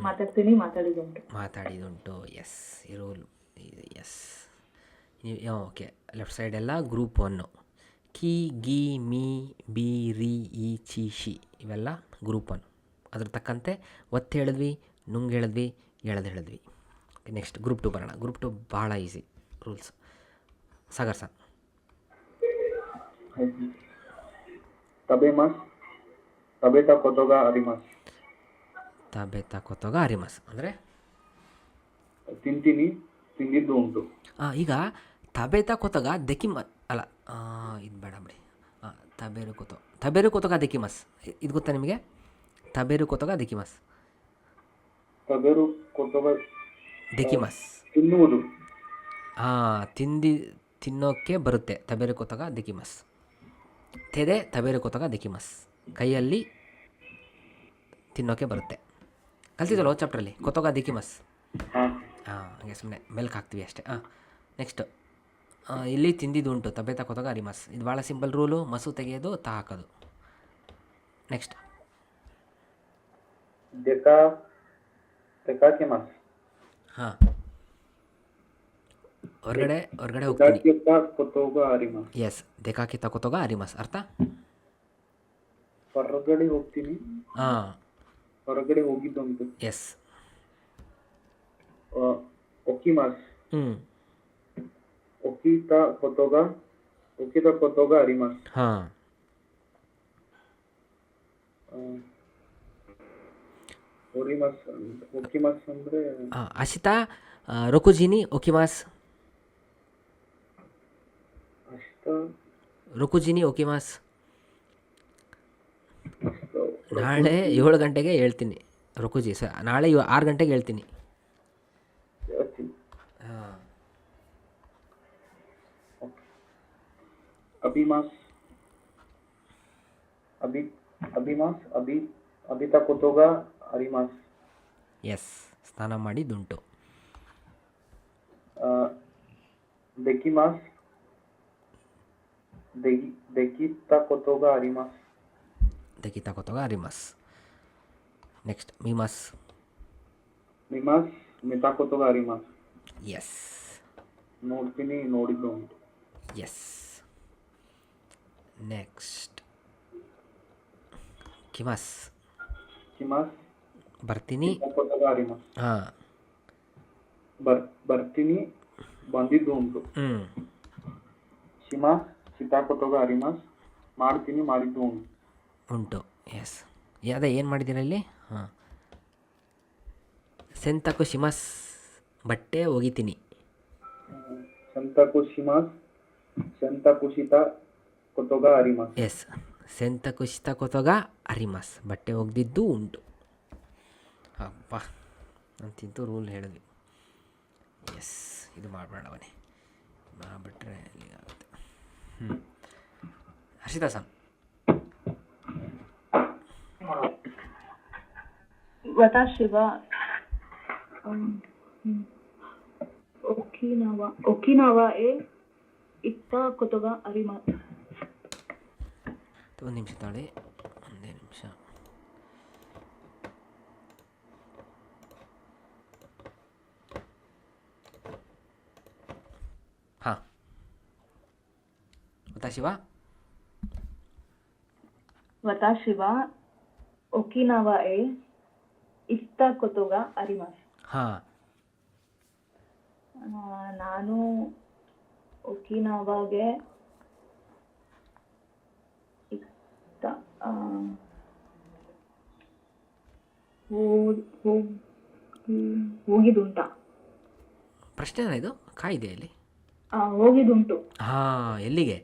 ಮಾತಾಡ್ತೀನಿ ಮಾತಾಡಿದುಂಟು. ಮಾತಾಡಿದುಂಟು. ಎಸ್ ಇರೋಲು. Yes okay. ಲೆಫ್ಟ್ ಸೈಡೆಲ್ಲ ಗ್ರೂಪ್ ಒನ್ನು. ಕಿ ಗಿ ಮಿ ಬಿ ರಿ ಇ ಚಿ ಶಿ ಇವೆಲ್ಲ ಗ್ರೂಪ್ ಒನ್. ಅದ್ರ ತಕ್ಕಂತೆ ಒತ್ತು ಹೇಳಿದ್ವಿ, ನುಂಗ್ ಹೇಳಿದ್ವಿ, ಎಳೆದು ಹೇಳಿದ್ವಿ. ನೆಕ್ಸ್ಟ್ ಗ್ರೂಪ್ ಟು ಬರೋಣ. ಗ್ರೂಪ್ ಟು ಭಾಳ ಈಸಿ ರೂಲ್ಸ್. ಸಾಗರ್ ಸರ್. ತಬೆಮಸ್ ತಬೆತ ಕೊತ್ತೋಗ ಅರಿಮಸ್. ತಬೆತ ಕೊತ್ತೋಗ ಅರಿಮಸ್ ಅಂದರೆ ತಿಂತೀನಿ, ತಿಂದಿದ್ದು ಉಂಟು. ಈಗ ತಬೇತ ಕೊತ್ತಗ ದೆಕಿಮ ಅಲ್ಲ, ಇದು ಬೇಡ ಬಿಡಿ. ತಬೇರು ಕೊತ್ತಗ ದೆಕಿಮಸ್ ಇದು ಗೊತ್ತಾ ನಿಮಗೆ? ತಬೇರು ಕೊತ್ತಗ ದೆಕಿಮಸ್. ತಬೇರು ಕೊತ್ತೋಗ ದೆಕಿಮಸ್ ತಿನ್ನುವುದು. ತಿನ್ನೋಕ್ಕೆ ಬರುತ್ತೆ. ತಬೇರು ಕೊತ್ತಗ ದೆಕಿಮಸ್. ತೆದೆ ತಬೇರು ಕೊತ್ತಗ ದೆಕಿಮಸ್. ಕೈಯಲ್ಲಿ ತಿನ್ನೋಕ್ಕೆ ಬರುತ್ತೆ. ಕಲ್ತಿದ್ದಲ್ಲ ಚಾಪ್ಟ್ರಲ್ಲಿ ಕೊತ್ತಗ ದೆಕಿಮಸ್. ಹಾಗೆ ಸುಮ್ಮನೆ ಮೆಲ್ಕ್ ಹಾಕ್ತೀವಿ ಅಷ್ಟೇ. ನೆಕ್ಸ್ಟು ಇಲ್ಲಿ ತಿಂದಿದ್ದುಂಟು ತಬೇತ ಕೊತ್ತಗ ಅರಿಮಸ್. ಇದು ಭಾಳ ಸಿಂಪಲ್ ರೂಲು. ಮಸು ತೆಗೆಯೋದು, ತಾ ಹಾಕೋದು. ನೆಕ್ಸ್ಟ್. ಹಾಂ ಹೊರಗಡೆ ಹೋಗ್ತೀನಿ. ಎಸ್ ದೇಕಾಕಿ ತಕೋತೋಗ ಅರಿಮಸ್. ಅರ್ಥ ಹೊರಗಡೆ ಹೋಗ್ತೀನಿ, ಹಾಂ ಹೊರಗಡೆ ಹೋಗಿದ್ದುಂಟು. ಎಸ್. ಒಕಿಮಸ್. ಒಕಿತ ಕೊತ್ತೋಗ ಅರಿಮಸ್. ಹಾಂ ಒಕಿಮಸ್ ಅಂದರೆ ಅಶಿತಾ ರೊಕುಜಿನಿ ಒಕಿಮಾಸ್. ರೊಕುಜಿನಿ ಒಕಿಮಾಸ್. ನಾಳೆ 7 ಗಂಟೆಗೆ ಹೇಳ್ತೀನಿ ರೊಕುಜಿ ಸರ್. ನಾಳೆ 6 ಗಂಟೆಗೆ ಹೇಳ್ತೀನಿ. ಹಾಂ ಅಬಿತ ಕೊತ್ತೋಗ ಅರಿಮಸ್. ಎಸ್ ಸ್ನಾನ ಮಾಡಿದ್ದುಂಟು. ದೆಕಿಮಸ್ ದೆಕಿತ ಕೊತ್ತೋಗ ಅರಿಮಸ್. ದೆಕಿತ ಕೊತ್ತೋಗ ಅರಿಮಸ್. ನೆಕ್ಸ್ಟ್ ಮಿಮಸ್. ಮಿತ ಕೊತ್ತೋಗ ಅರಿಮಸ್. ಎಸ್. ನೋಡ್ತೀನಿ, ನೋಡಿದ್ದು ಉಂಟು. ಎಸ್. ನೆಕ್ಸ್ಟ್ ಕಿಮಸ್. ಬರ್ತೀನಿ. ಹಾಂ ಬರ್ತೀನಿ, ಬಂದಿದ್ದು ಉಂಟು. ಚಿತಾ ಕೊತ್ತೋಗ ಅರಿಮಸ್. ಮಾಡ್ತೀನಿ, ಮಾಡಿದ್ದು ಉಂಟು. ಎಸ್. ಅದೇ ಏನು ಮಾಡಿದ್ದೀರ ಇಲ್ಲಿ? ಹಾಂ ಸೆಂತಕು ಶಿಮಸ್ ಬಟ್ಟೆ ಒಗಿತೀನಿ. ಸೆಂತಕುಶಿತ ಕೊತ್ತೋಗ ಅರಿಮಸ್. ಎಸ್ ಸೆಂತಕುಶಿತ ಕೊತ್ತೋಗ ಅರಿಮಸ್. ಬಟ್ಟೆ ಒಗೆದಿದ್ದು ಉಂಟು. ಅಪ್ಪ ಅಂತಿಂತೂ ರೂಲ್ ಹೇಳಿದ್ವಿ. ಎಸ್ ಇದು ಮಾಡಬೇಡವನೇ ಮಾಡಿಬಿಟ್ರೆ ಆಗುತ್ತೆ. ಹರ್ಷಿತಾ ಸರ್. ವತಾಶಿವ. ಓಕೆ ಒಕಿನಾವಾ에 ಇತ್ತ ಕೊತೊಗ ಅರಿಮಾಸ್. ಒಂದು ನಿಮಿಷ ತಾಳಿ, ಒಂದೇ ನಿಮಿಷ. ಹಾಂ, ವತಾಶಿ ವ ಒಕಿನಾವಾ에 ಇತ್ತ ಕೊತೊಗ ಅರಿಮಾಸ್. ಹಾಂ, ನಾನು ಒಕಿನಾವಾಗೆ ಇತ್ತ ಹೋಗಿದುಂಟ. ಪ್ರಶ್ನೆ ಇದು ಕಾಯಿದೆ ಅಲ್ಲಿ. ಹೋಗಿದುಂಟು. ಹಾಂ, ಎಲ್ಲಿಗೆ?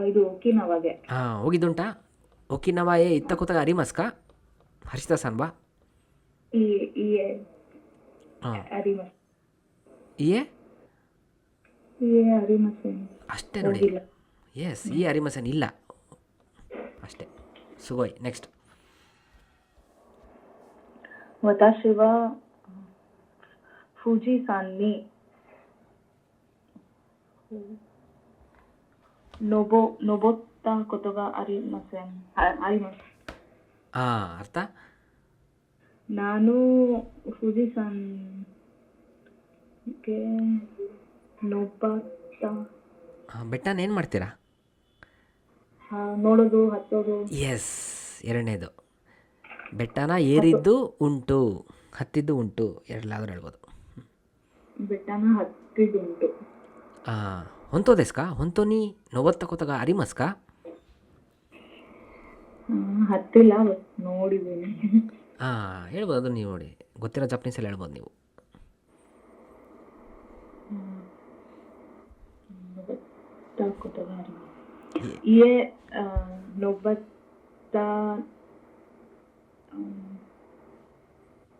ಇದು ಒಕಿನಾವಾಗೆ. ಹಾಂ, ಹೋಗಿದ್ದುಂಟಾ. ಒಕಿನವಾಯೇ ಇತ್ತ ಕೂತಾಗ ಅರಿಮಸ್ಕ ಹರ್ಷಿತಾ ಸಾನ್ಬಾ ಹಾಂ ಅರಿಮಾಸ್. ಇಯೇ ಅರಿಮಾಸ್ ಅಷ್ಟೇ ನೋಡಿ. ಎಸ್, ಈ ಅರಿಮಸನ್ ಇಲ್ಲ ಅಷ್ಟೇ. ಸುಗೋಯ್. ನೆಕ್ಸ್ಟ್. ವತಾಶಿ ವ ಫುಜಿಸಾನ್ ನಿ ನೋಬೋತ್ತ ಕೊತೊಗ ಅರಿಮಾಸ್. ಹಾಂ, ಅರ್ಥ? ನಾನು ಫುಜಿಸಾನ್ಗೆ ನೋಬೋತ್ತ ಬೆಟ್ಟನ ಏನು ಮಾಡ್ತೀರಾ? ನೋಡೋದು, ಹತ್ತೋದು. ಎಸ್, ಎರಡನೇದು. ಬೆಟ್ಟನ ಏರಿದ್ದು ಉಂಟು, ಹತ್ತಿದ್ದು ಉಂಟು, ಎರಡಲಾದರೂ ಹೇಳ್ಬೋದು. ಬೆಟ್ಟನ ಹತ್ತಿದುಂಟು. ಹಾಂ, ಹೊಂತೋದೆಸ್ಕಾ? ಹೊಂತೋನಿ ನೋವತ್ತ ಕೂತಾಗ ಅರಿಮಸ್ಕಾ? ಹತ್ತಿಲ್ಲ, ಬಟ್ ನೋಡಿದ್ದೀನಿ. ಹಾಂ, ಹೇಳ್ಬೋದು. ಅದು ನೀವು ನೋಡಿ, ಗೊತ್ತಿರೋ ಜಪನೀಸಲ್ಲಿ ಹೇಳ್ಬೋದು ನೀವು. ಇಯೇ ನೋಬತ್ತ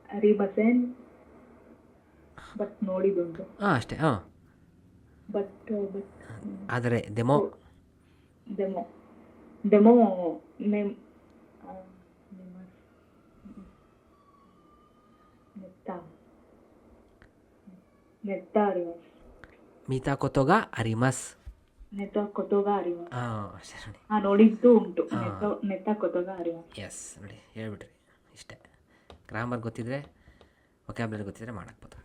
ಅರಿಮಸೆನ್, ಬಟ್ ನೋಡಿದುಂಟು. ಹಾಂ, ಅಷ್ಟೇ. ಹಾಂ, ಬಟ್ ಆದರೆ ದೆಮೋ ಡೆಮೋ ಡೆಮೋ ನೇಮ್ ನೆತ್ತ ಅರಿಮಸ್. ಮೀತಾ ಕೊತೋಗ ಅರಿಮಸ್. ನೆತ್ತ ಕೊತೊಗ ಅರಿಮಸ್. ಹಾಂ, ಅಷ್ಟೇ ನೋಡಿ. ನೋಡಿದ್ದು ಉಂಟು. ನೆತ್ತ ಕೊತೊಗ ಅರಿಮಸ್. ಎಸ್, ನೋಡಿ, ಹೇಳ್ಬಿಟ್ರಿ. ಇಷ್ಟೇ. ಗ್ರಾಮರ್ ಗೊತ್ತಿದ್ರೆ, ವೊಕ್ಯಾಬ್ಯುಲರಿ ಗೊತ್ತಿದ್ರೆ ಮಾಡಾಕ್ಬೋದು.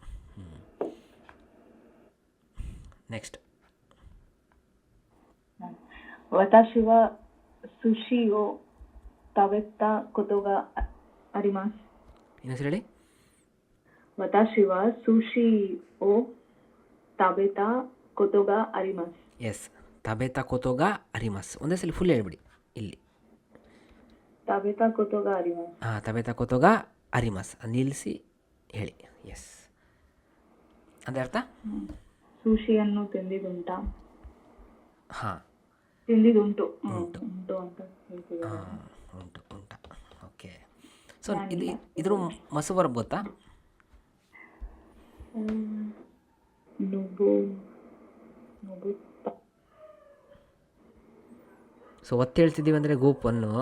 ನೆಕ್ಸ್ಟ್. ವತಾಶಿ ವ ಸುಶಿ ಓ ತವೆತ್ತ ಕೊತೊಗ ಅರಿಮಾಸ್. ಇನ್ನೊಂದು ಹೇಳಿ. ವತಾಶಿ ವ ಸುಶಿ ಓ ತಬೆತ ಕೊತೊಗ ಅರಿಮಾಸ್. ಎಸ್, ತಬೇತ ಕೊತೋಗ ಅರಿಮಸ್. ಒಂದೇ ಸಲ ಫುಲ್ ಹೇಳ್ಬಿಡಿ ಇಲ್ಲಿ. ತಬೆತ ಕೊತೊಗ ಅರಿಮಾಸ್. ಹಾಂ, ತಬೇತ ಕೊತೋಗ ಅರಿಮಸ್ ನಿಲ್ಲಿಸಿ ಹೇಳಿ. ಎಸ್, ಅದೇ ಅರ್ಥ. ಸುಶಿಯನ್ನು ತಿಂದಿದುಂಟ. ಹಾಂ, ತಿಂದಿದುಂಟು. ಉಂಟು. ಉಂಟು ಅಂತ ಹೇಳ್ತಿದ್ದಾರೆ. ಹಾಂ, ಉಂಟು ಉಂಟ. ಓಕೆ. ಸೊ ಇದು ಇದ್ರ ಮಸು ವರ್ಬ್ ಗೊತ್ತಾ? ಸೊ ಒತ್ತು ಹೇಳ್ತಿದ್ದೀವಿ ಅಂದರೆ ಗೋಪನ್ನು,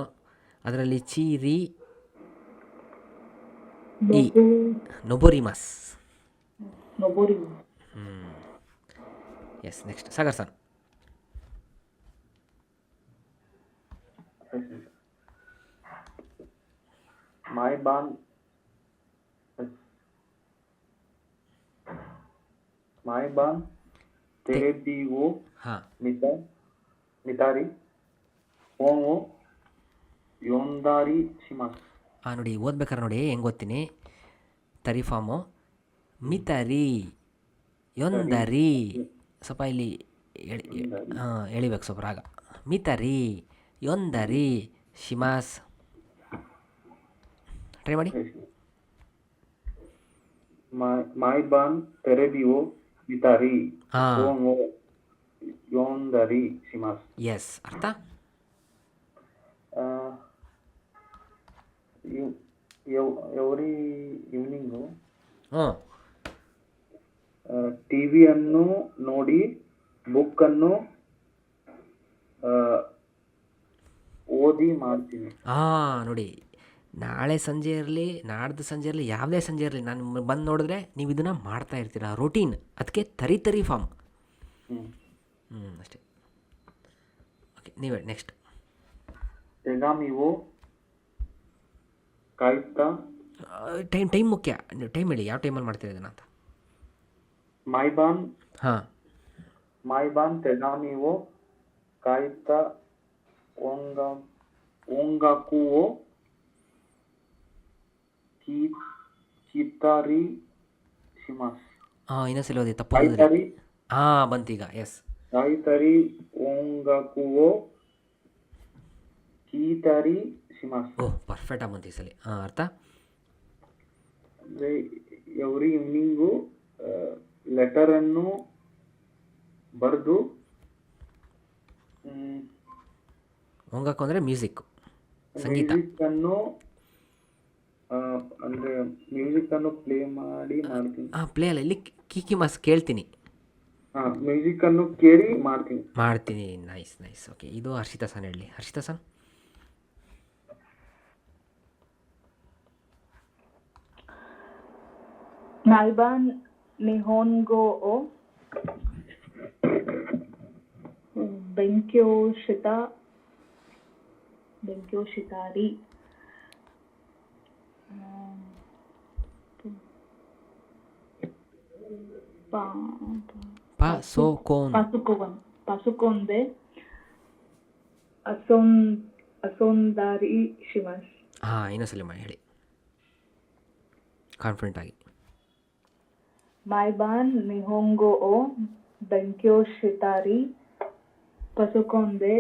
ಅದರಲ್ಲಿ ಚೀರಿ ಈ ನೊಬೋರಿಮಸ್. Yes, next. ಸಾಗರ್ ಸರ್. मायबान तेरेबीओ ಹಾಂ, मितारी ओमो योंदारी शिमास. ಹಾಂ, ನೋಡಿ, ಓದ್ಬೇಕಾರೆ ನೋಡಿ ಹೆಂಗೆ ಓದ್ತೀನಿ. ತರಿ ಫಾರ್ಮು ಮಿತರಿ ಯೊಂದರಿ. ಸ್ವಲ್ಪ ಇಲ್ಲಿ ಎಳಿಬೇಕು ಸ್ವಲ್ಪ ರಾಗ. ಮಿತರಿ ಯೊಂದರಿ ಶಿಮಾಸ್. ಟ್ರೈ ಮಾಡಿ. मायबान तेरेबीओ मितारी ಹಾಂ, ओमो योंदारी शिमास. ಎಸ್, ಅರ್ಥ. ಎವ್ರಿ ಈವ್ನಿಂಗು ಹ್ಞೂ, ಟಿವಿಯನ್ನು ನೋಡಿ ಬುಕ್ಕನ್ನು ಓದಿ ಮಾಡ್ತೀನಿ. ಹಾಂ, ನೋಡಿ, ನಾಳೆ ಸಂಜೆ ಇರಲಿ, ನಾಡ್ದು ಸಂಜೆ ಇರಲಿ, ಯಾವುದೇ ಸಂಜೆ ಇರಲಿ, ನಾನು ಬಂದು ನೋಡಿದ್ರೆ ನೀವು ಇದನ್ನು ಮಾಡ್ತಾ ಇರ್ತೀರ. ರೊಟೀನ್, ಅದಕ್ಕೆ ತರಿ ಫಾರ್ಮ್. ಅಷ್ಟೇ. ಓಕೆ, ನೀವೇ ನೆಕ್ಸ್ಟ್. ತೆಗ ನೀವು ಕಾಯ್ತಾ ಟೈಮ್ ಮುಖ್ಯ. ನೀವು ಟೈಮ್ ಹೇಳಿ, ಯಾವ ಟೈಮಲ್ಲಿ ಮಾಡ್ತೀರಿ ಇದನ್ನು ಅಂತ. ಮೈಬಾನ್ ಹಾಂ, ತೆಗ ನೀವು ಕಾಯ್ತಾ ಒಂಗಾಕುವೋ ಕಿತಾರಿ ಶಿಮಾಸ್. ಇನ್ನೊಂದ್ಸಲ ಓದಿ, ತಪ್ಪು ಓದಿದ್ರೆ. ಬಂತೀಗ. ಎಸ್, ಕಾಯ್ತರಿ ಒಂಗಾಕುವೋ ಕಿತಾರಿ ಶಿಮಾಸ್. ಪರ್ಫೆಕ್ಟಾಗಿ ಬಂತು ಈ ಸಲ. ಅರ್ಥ? ಅಂದರೆ ಎವ್ರಿ ಈವ್ನಿಂಗು ಲೆಟರನ್ನು ಬರೆದು ಒಂಗಾಕು ಅಂದರೆ ಮ್ಯೂಸಿಕ್, ಸಂಗೀತ. ಮ್ಯೂಸಿಕ್ಕನ್ನು ಪ್ಲೇ ಮಾಡ್ತೀನಿ. ಪ್ಲೇ ಅಲ್ಲ, ಇಲ್ಲಿ ಕಿಕಿ ಮಾಸ್ ಕೇಳ್ತೀನಿ. ಮ್ಯೂಸಿಕ್ಕನ್ನು ಕೇಳಿ ಮಾಡ್ತೀನಿ. ನೈಸ್. ಓಕೆ, ಇದು ಹರ್ಷಿತಾ ಸನ್ ಹೇಳಿ. ಹರ್ಷಿತಾ ಸನ್. ಮೈಬಾನ್ ನಿಹೋನ್ಗೋ ಓ ಬೆಂಕ್ಯೋಶಿತಾರಿ ಪಸುಕೊಂದೆ ಅಸೊಂದಾರಿ ಶಿಮಸ್. ಇನ್ನೊಂದ್ಸಲ ಮಾಡಿ ಹೇಳಿ ಕಾನ್ಫಿಡೆಂಟ್ ಆಗಿ. ಮೈಬಾನ್ ನಿಹೋಂಗೋ ಓ ಬೆಂಕ್ಯೋಶಿತಾರಿ ಪಸುಕೊಂದೆ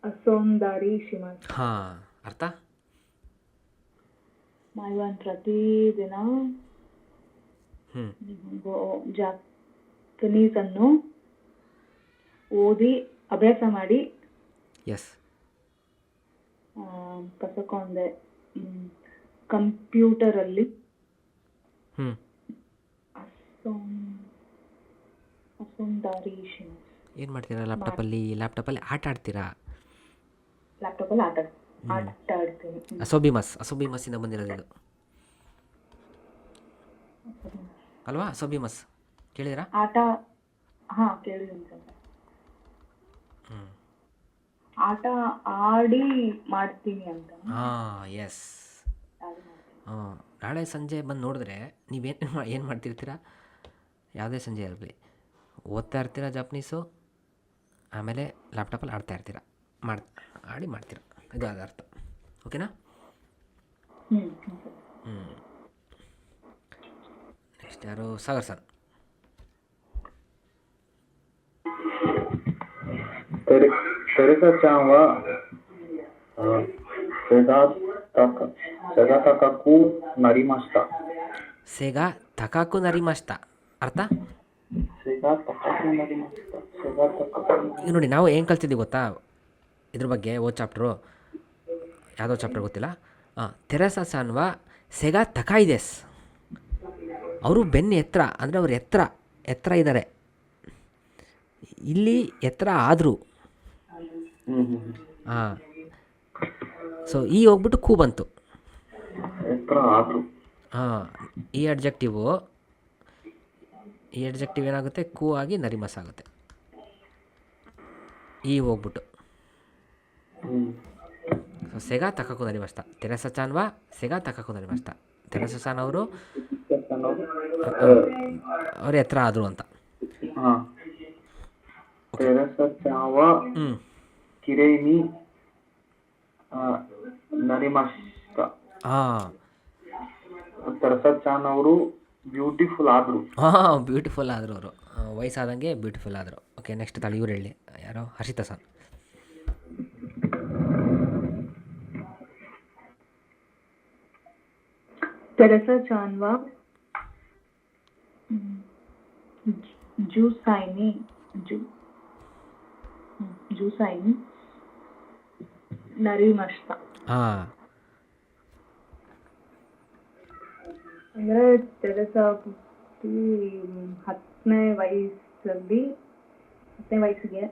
ಅಸೊಂದಾರಿ ಶಿಮಸ್. ಅರ್ಥ? ಮೈಬಾನ್ ಪ್ರತಿದಿನ ಜಾಪನೀಸ್ ಅನ್ನು ಓದಿ ಅಭ್ಯಾಸ ಮಾಡಿ. ಎಸ್. ಪಸಕೊಂಡೆ ಕಂಪ್ಯೂಟರಲ್ಲಿ ಅಸೊಂದಾರಿ ಶಿಮಸ್. ಏನು ಮಾಡ್ತೀರಾ? ಲ್ಯಾಪ್ಟಾಪಲ್ಲಿ ಆಟ ಆಡ್ತೀರಾ? ಲ್ಯಾಪ್ಟಾಪಲ್ಲಿ ಆಟ ಆಡ್ತೀನಿ. ಅಸೋಬಿಮಸ್ಸಿಂದ ಬಂದಿರೋದು ಇದು ಅಲ್ವಾ? ಅಸೋಬಿಮಸ್ ಕೇಳಿದಿರಾ? ಆಟ ಕೇಳಿದ್ದೀನಿ ಸರ್. ಆಟ ಆಡಿ ಮಾಡ್ತೀನಿ ಅಂತ. ಎಸ್. ನಾಳೆ ಸಂಜೆ ಬಂದು ನೋಡಿದ್ರೆ ಏನು ಮಾಡ್ತಿರ್ತೀರ? ಯಾವುದೇ ಸಂಜೆ ಇರಲಿ, ಓದ್ತಾ ಇರ್ತೀರ ಜಾಪನೀಸು, ಆಮೇಲೆ ಲ್ಯಾಪ್ಟಾಪಲ್ಲಿ ಆಡ್ತಾ ಇರ್ತೀರ, ಮಾಡ್ತೀರ. ಇದು ಅದು ಅರ್ಥ. ಓಕೆನಾ? ನೆಕ್ಸ್ಟ್ ಯಾರು? ಸಾಗರ್ ಸರ್. ತೆರೆಸಾ ಚಾವಾ ಸೆಗಾ ತಕಾಕು ನರಿಮಾಸ್ತಾ. ಸೆಗಾ ತಕಾಕು ನರಿಮಾಸ್ತಾ ಅರ್ಥ? ಈಗ ನೋಡಿ, ನಾವು ಏನು ಕಲ್ತಿದ್ದೀವಿ ಗೊತ್ತಾ ಇದ್ರ ಬಗ್ಗೆ? ಚಾಪ್ಟ್ರು ಯಾವುದೋ ಚಾಪ್ಟರ್ ಗೊತ್ತಿಲ್ಲ. ತೆರೆಸಾ ಸಾನ್ವ ಸೆಗಾ ತಕಾಯಿದೆಸ್. ಅವರು ಬೆನ್ನು ಎತ್ತರ, ಅಂದರೆ ಅವರು ಎತ್ತರ ಇದ್ದಾರೆ. ಇಲ್ಲಿ ಎತ್ತರ ಆದರು. ಸೊ ಈ ಹೋಗ್ಬಿಟ್ಟು ಕೂ ಬಂತು. ಈ ಅಡ್ಜೆಕ್ಟಿವ್ ಏನಾಗುತ್ತೆ? ಕೂ ಆಗಿ ನರಿಮಸ್ ಆಗುತ್ತೆ. ಈ ಹೋಗ್ಬಿಟ್ಟು ಸೊ ಸೆಗಾ ತಕಾಕು ನರಿಮಸ್ತಾ. ತೆರೆಸಾ ಚಾನ್ವಾ ಸೆಗಾ ತಕಾಕು ನರಿಮಸ್ತಾ. ತೆರೆಸಾ ಚಾನ್ ಅವರು ಎತ್ತರ ಆದರು ಅಂತ. ತೆರೆಸಾ ಚಾವಾ ಕಿರೇನಿ ನರಿಮಸ್ತಾ. ತೆರೆಸಾ ಚಾನ್ ಅವರು ಬ್ಯೂಟಿಫುಲ್ ಆದರು. ಬ್ಯೂಟಿಫುಲ್ ಆದರು ಅವರು, ವಯಸ್ಸಾದಂಗೆ ಬ್ಯೂಟಿಫುಲ್ ಆದರು. ಓಕೆ, ನೆಕ್ಸ್ಟ್ ತಾಳಿ ಇವ್ರು ಹೇಳಿ. ಯಾರೋ? ಹರ್ಷಿತಾ ಸರ್. ತೆರೆಸಾ ಚಾನ್ವಾ ಜೂಸೈನಿ ನರಿಮಸ್ತಾ. ಅಂದರೆ ತೆರೆಸಾ 10ನೇ ವಯಸ್ಸಿಗೆ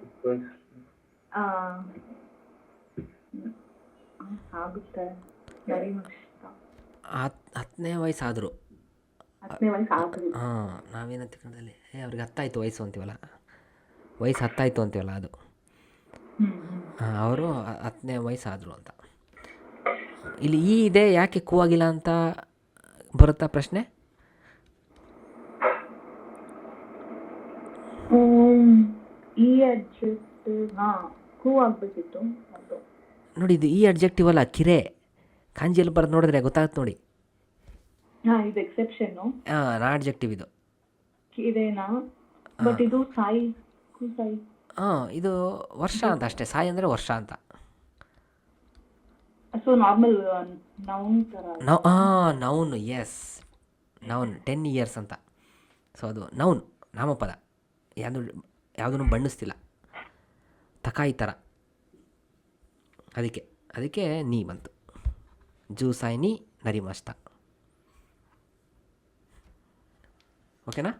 ಆಗುತ್ತೆ. ನರಿಮಷ್ಟ. 10ನೇ ವಯಸ್ಸಾದರು. 10ನೇ ವಯಸ್ಸು ಆದ್ರೂ. ಹಾಂ, ನಾವೇನಂತ ಕನ್ನಡದಲ್ಲಿ ಅವ್ರಿಗೆ 10 ಆಯಿತು ವಯಸ್ಸು ಅಂತೀವಲ್ಲ, ವಯಸ್ಸು 10 ಆಯಿತು ಅಂತೀವಲ್ಲ ಅದು. ಅವರು 10ನೇ ವಯಸ್ಸಾದರು ಅಂತ. ಇಲ್ಲಿ ಈ ಇದೆ ಯಾಕೆ ಕೂವಾಗಿಲ್ಲ ಅಂತ ಬರುತ್ತಾ ಪ್ರಶ್ನೆ? ಈ ಅಡ್ಜೆಕ್ಟಿವ್ ಕೂ ಆಗ್ಬೇಕಿತ್ತು ಅದು. ನೋಡಿ, ಇದು ಈ ಅಡ್ಜೆಕ್ಟಿವ್ ಅಲ್ಲ, ಕಿರೆ. ಕಾಂಜಿಯಲ್ಲಿ ಬರೋದು ನೋಡಿದ್ರೆ ಗೊತ್ತಾಗುತ್ತೆ ನೋಡಿ. ಇದು ಎಕ್ಸೆಪ್ಷನ್ನು. ನಾ ಅಡ್ಜೆಕ್ಟಿವ್ ಇದು. ಇದೇನಾ? ಬಟ್ ಇದು ಸಾಯಿ, ಕು ಸಾಯಿ. ಇದು ವರ್ಷ ಅಂತ ಅಷ್ಟೇ. ಸಾಯಿ ಅಂದರೆ ವರ್ಷ ಅಂತ. ಸೊ ನಾರ್ಮಲ್ ನೌನ್ ಥರ. Noun, yes, noun. 10 ಇಯರ್ಸ್ ಅಂತ. ಸೊ ಅದು ನೌನ್, ನಾಮಪದ. ಯಾವುದನ್ನು ಬಣ್ಣಿಸ್ತಿಲ್ಲ, ತಕಾಯಿ ಥರ. ಅದಕ್ಕೆ ನೀ ಬಂತು. ಜೂ ಸಾಯಿ ನೀ ನರಿಮಸ್ತ. ಓಕೆನಾ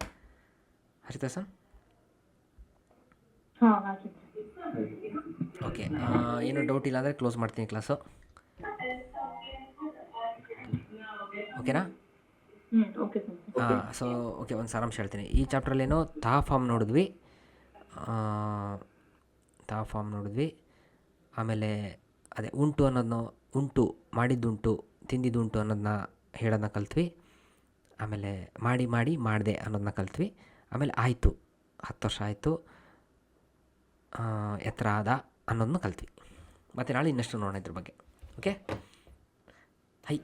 ಹರಿತಾ ಸರ್? ಓಕೆ, ಏನೂ ಡೌಟ್ ಇಲ್ಲ ಅಂದರೆ ಕ್ಲೋಸ್ ಮಾಡ್ತೀನಿ ಕ್ಲಾಸು. ಓಕೆನಾ? ಸೊ ಓಕೆ, ಒಂದು ಸಾರಾಂಶ ಹೇಳ್ತೀನಿ. ಈ ಚಾಪ್ಟ್ರಲ್ಲೇನೋ ತಾ ಫಾರ್ಮ್ ನೋಡಿದ್ವಿ. ಆಮೇಲೆ ಅದೇ ಉಂಟು ಅನ್ನೋದನ್ನ, ಉಂಟು ಮಾಡಿದ್ದುಂಟು ತಿಂದಿದ್ದುಂಟು ಅನ್ನೋದನ್ನ ಹೇಳೋದನ್ನ ಕಲ್ತ್ವಿ. ಆಮೇಲೆ ಮಾಡಿದೆ ಅನ್ನೋದನ್ನ ಕಲ್ತ್ವಿ. ಆಮೇಲೆ ಆಯಿತು, 10 ವರ್ಷ ಆಯಿತು, ಎತ್ತರ ಆದ ಅನ್ನೋದನ್ನ ಕಲ್ತ್ವಿ. ಮತ್ತು ನಾಳೆ ಇನ್ನಷ್ಟು ನೋಡೋಣ ಇದ್ರ ಬಗ್ಗೆ. Okay, high.